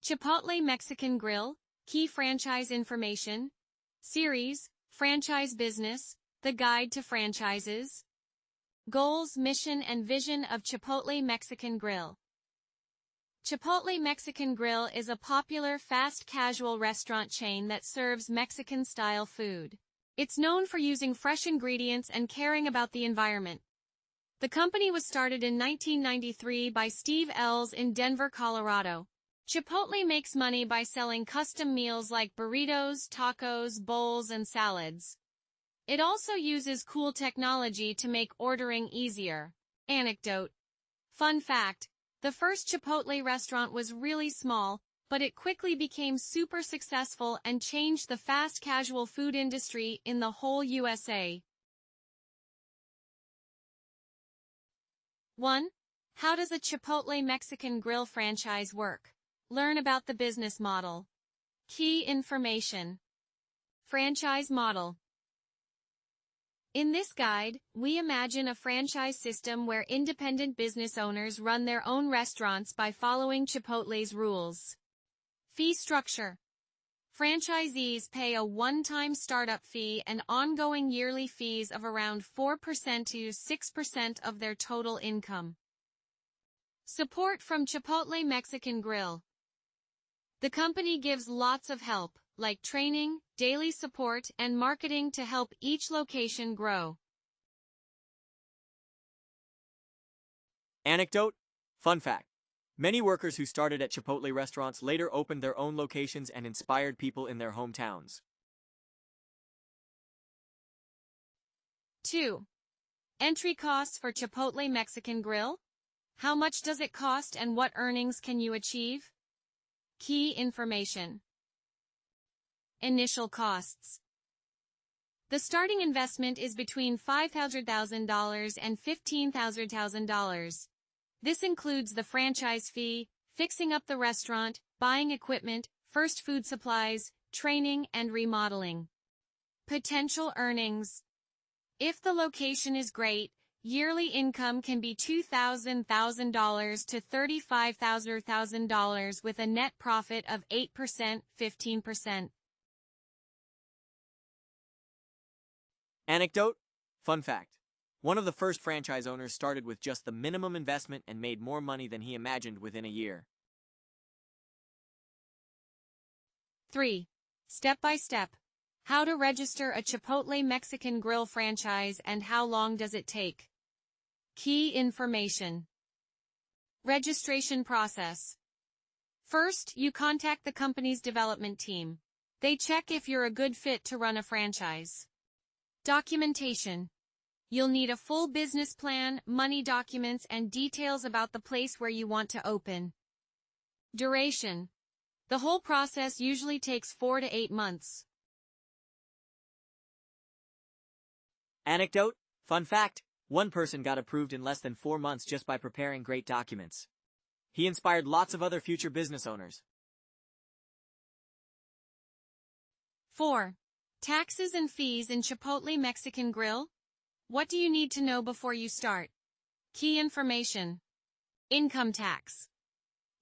Chipotle Mexican Grill, Key Franchise Information. Series, Franchise Business, The Guide to Franchises. Goals, Mission and Vision of Chipotle Mexican Grill. Chipotle Mexican Grill is a popular fast casual restaurant chain that serves Mexican-style food. It's known for using fresh ingredients and caring about the environment. The company was started in 1993 by Steve Ells in Denver, Colorado. Chipotle makes money by selling custom meals like burritos, tacos, bowls, and salads. It also uses cool technology to make ordering easier. Anecdote. Fun fact, the first Chipotle restaurant was really small, but it quickly became super successful and changed the fast casual food industry in the whole USA. 1. How does a Chipotle Mexican Grill franchise work? Learn about the business model. Key information. Franchise model. In this guide, we imagine a franchise system where independent business owners run their own restaurants by following Chipotle's rules. Fee structure. Franchisees pay a one-time startup fee and ongoing yearly fees of around 4% to 6% of their total income. Support from Chipotle Mexican Grill. The company gives lots of help, like training, daily support, and marketing to help each location grow. Anecdote. Fun fact. Many workers who started at Chipotle restaurants later opened their own locations and inspired people in their hometowns. 2. Entry costs for Chipotle Mexican Grill. How much does it cost and what earnings can you achieve? Key information. Initial costs. The starting investment is between $500,000 and $15,000. This includes the franchise fee, fixing up the restaurant, buying equipment, first food supplies, training, and remodeling. Potential earnings. If the location is great, yearly income can be $2,000 to $35,000 with a net profit of 8%, 15%. Anecdote. Fun fact. One of the first franchise owners started with just the minimum investment and made more money than he imagined within a year. 3. Step by step. How to register a Chipotle Mexican Grill franchise and how long does it take? Key information. Registration process. First, you contact the company's development team. They check if you're a good fit to run a franchise. Documentation. You'll need a full business plan, money documents, and details about the place where you want to open. Duration. The whole process usually takes 4 to 8 months. Anecdote. Fun fact. One person got approved in less than 4 months just by preparing great documents. He inspired lots of other future business owners. 4. Taxes and fees in Chipotle Mexican Grill. What do you need to know before you start? Key information. Income tax.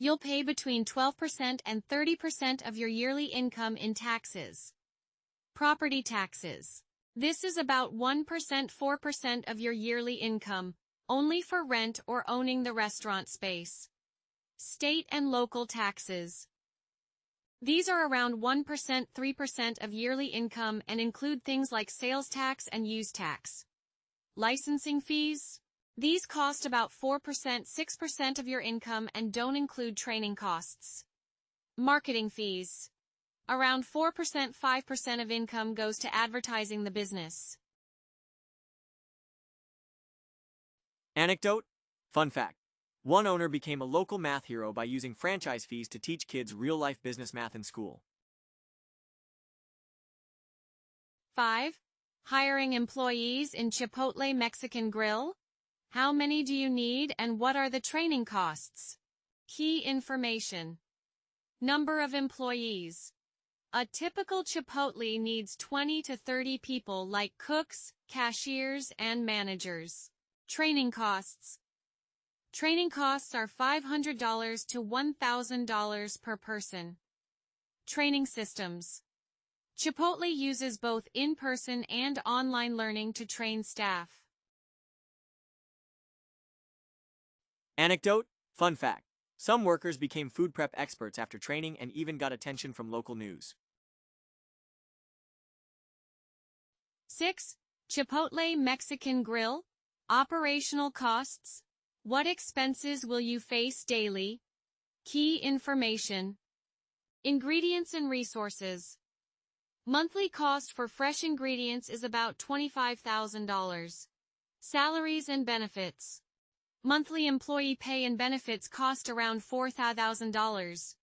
You'll pay between 12% and 30% of your yearly income in taxes. Property taxes. This is about 1%, 4% of your yearly income, only for rent or owning the restaurant space. State and local taxes. These are around 1%, 3% of yearly income and include things like sales tax and use tax. Licensing fees. These cost about 4%, 6% of your income and don't include training costs. Marketing fees. Around 4%, 5% of income goes to advertising the business. Anecdote. Fun fact. One owner became a local math hero by using franchise fees to teach kids real-life business math in school. 5. Hiring employees in Chipotle Mexican Grill. How many do you need and what are the training costs? Key information. Number of employees. A typical Chipotle needs 20 to 30 people like cooks, cashiers, and managers. Training costs. Training costs are $500 to $1,000 per person. Training systems. Chipotle uses both in-person and online learning to train staff. Anecdote, fun fact. Some workers became food prep experts after training and even got attention from local news. 6. Chipotle Mexican Grill. Operational costs. What expenses will you face daily? Key information. Ingredients and resources. Monthly cost for fresh ingredients is about $25,000. Salaries and benefits. Monthly employee pay and benefits cost around $4,000.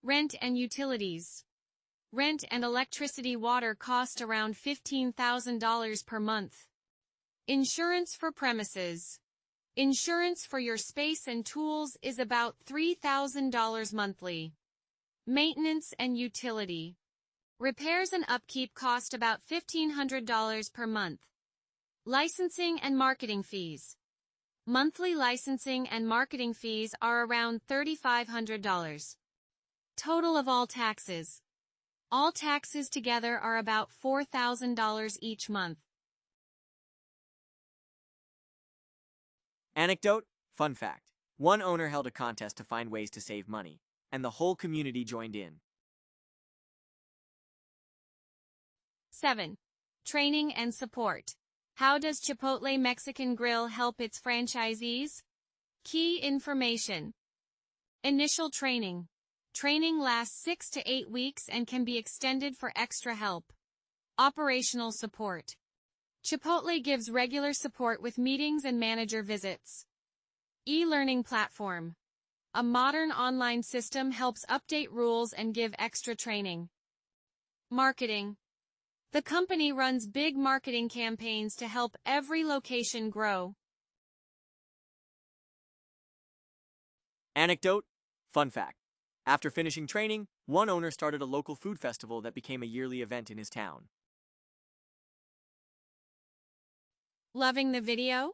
Rent and utilities. Rent and electricity water cost around $15,000 per month. Insurance for premises. Insurance for your space and tools is about $3,000 monthly. Maintenance and utility. Repairs and upkeep cost about $1,500 per month. Licensing and marketing fees. Monthly licensing and marketing fees are around $3,500. Total of all taxes. All taxes together are about $4,000 each month. Anecdote, fun fact. One owner held a contest to find ways to save money, and the whole community joined in. 7. Training and support. How does Chipotle Mexican Grill help its franchisees? Key information. Initial training. Training lasts 6 to 8 weeks and can be extended for extra help. Operational support. Chipotle gives regular support with meetings and manager visits. E-learning platform. A modern online system helps update rules and give extra training. Marketing. The company runs big marketing campaigns to help every location grow. Anecdote, fun fact. After finishing training, one owner started a local food festival that became a yearly event in his town. Loving the video?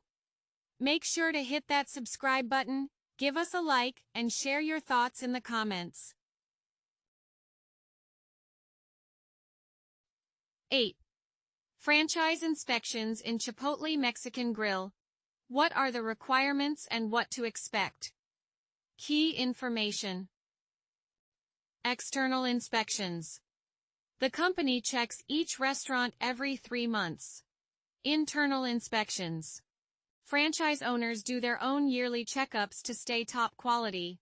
Make sure to hit that subscribe button, give us a like, and share your thoughts in the comments. 8. Franchise inspections in Chipotle Mexican Grill. What are the requirements and what to expect? Key information. External inspections. The company checks each restaurant every 3 months. Internal inspections. Franchise owners do their own yearly checkups to stay top quality.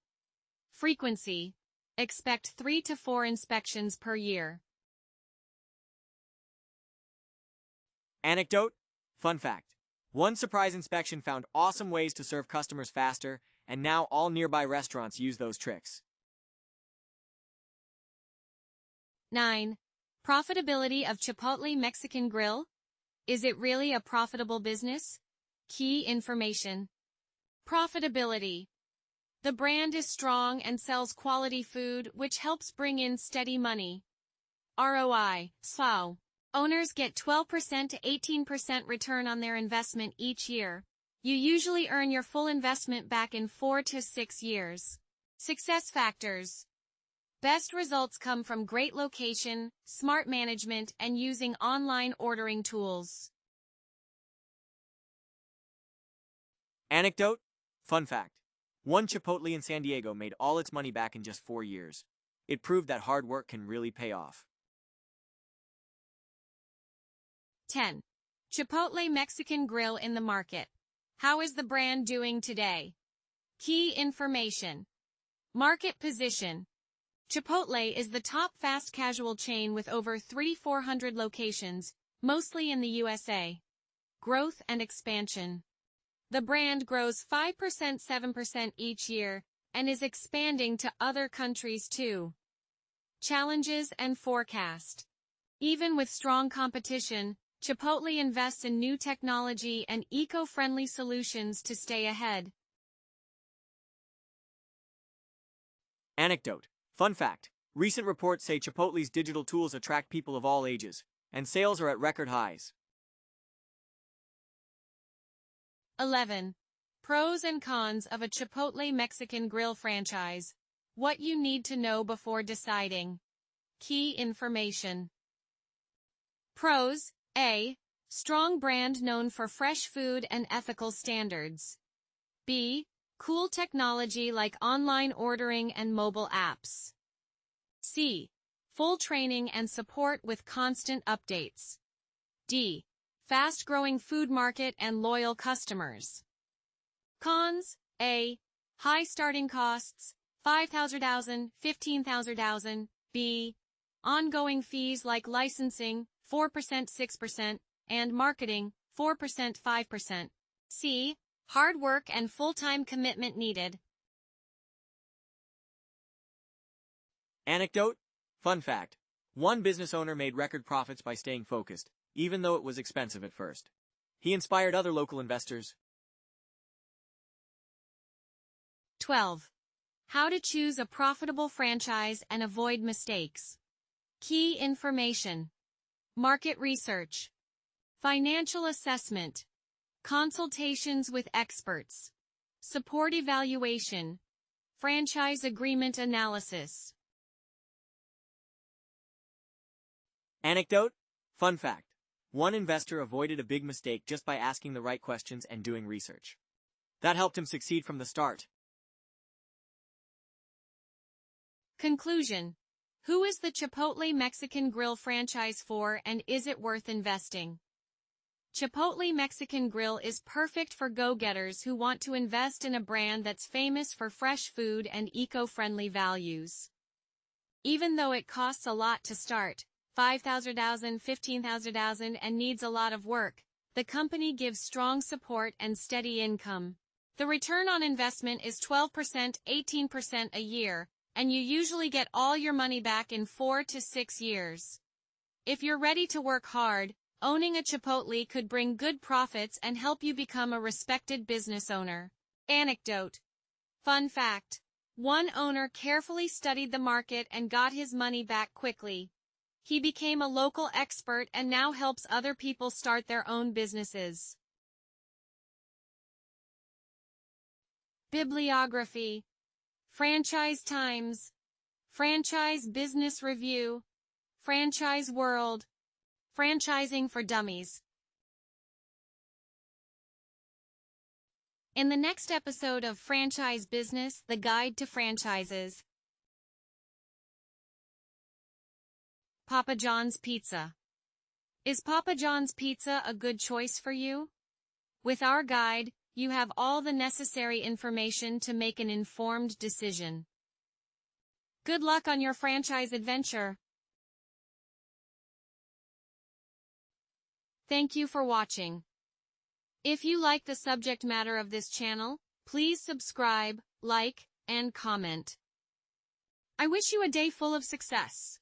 Frequency. Expect 3 to 4 inspections per year. Anecdote, fun fact. One surprise inspection found awesome ways to serve customers faster, and now all nearby restaurants use those tricks. 9. Profitability of Chipotle Mexican Grill. Is it really a profitable business? Key information. Profitability. The brand is strong and sells quality food, which helps bring in steady money. ROI, SPO. Owners get 12% to 18% return on their investment each year. You usually earn your full investment back in 4 to 6 years. Success factors. Best results come from great location, smart management, and using online ordering tools. Anecdote, fun fact. One Chipotle in San Diego made all its money back in just 4 years. It proved that hard work can really pay off. 10. Chipotle Mexican Grill in the market. How is the brand doing today? Key information. Market position. Chipotle is the top fast casual chain with over 3,400 locations, mostly in the USA. Growth and expansion. The brand grows 5%-7% each year and is expanding to other countries too. Challenges and forecast. Even with strong competition, Chipotle invests in new technology and eco-friendly solutions to stay ahead. Anecdote, fun fact. Recent reports say Chipotle's digital tools attract people of all ages, and sales are at record highs. 11. Pros and cons of a Chipotle Mexican Grill franchise. What you need to know before deciding. Key information. Pros. A. Strong brand known for fresh food and ethical standards. B. Cool technology like online ordering and mobile apps. C. Full training and support with constant updates. D. Fast-growing food market and loyal customers. Cons. A. High starting costs, $5,000, $15,000. B. Ongoing fees like licensing, 4%, 6%, and marketing, 4%, 5%. C. Hard work and full-time commitment needed. Anecdote? Fun fact. One business owner made record profits by staying focused, even though it was expensive at first. He inspired other local investors. 12. How to choose a profitable franchise and avoid mistakes. Key information. Market research. Financial assessment. Consultations with experts. Support evaluation. Franchise agreement analysis. Anecdote? Fun fact. One investor avoided a big mistake just by asking the right questions and doing research. That helped him succeed from the start. Conclusion. Who is the Chipotle Mexican Grill franchise for and is it worth investing? Chipotle Mexican Grill is perfect for go-getters who want to invest in a brand that's famous for fresh food and eco-friendly values. Even though it costs a lot to start, $5,000, $15,000, and needs a lot of work, the company gives strong support and steady income. The return on investment is 12%, 18% a year, and you usually get all your money back in 4 to 6 years. If you're ready to work hard, owning a Chipotle could bring good profits and help you become a respected business owner. Anecdote. Fun fact. One owner carefully studied the market and got his money back quickly. He became a local expert and now helps other people start their own businesses. Bibliography. Franchise Times. Franchise Business Review. Franchise World. Franchising for Dummies. In the next episode of Franchise Business, The Guide to Franchises. Papa John's Pizza. Is Papa John's Pizza a good choice for you? With our guide, you have all the necessary information to make an informed decision. Good luck on your franchise adventure. Thank you for watching. If you like the subject matter of this channel, please subscribe, like, and comment. I wish you a day full of success.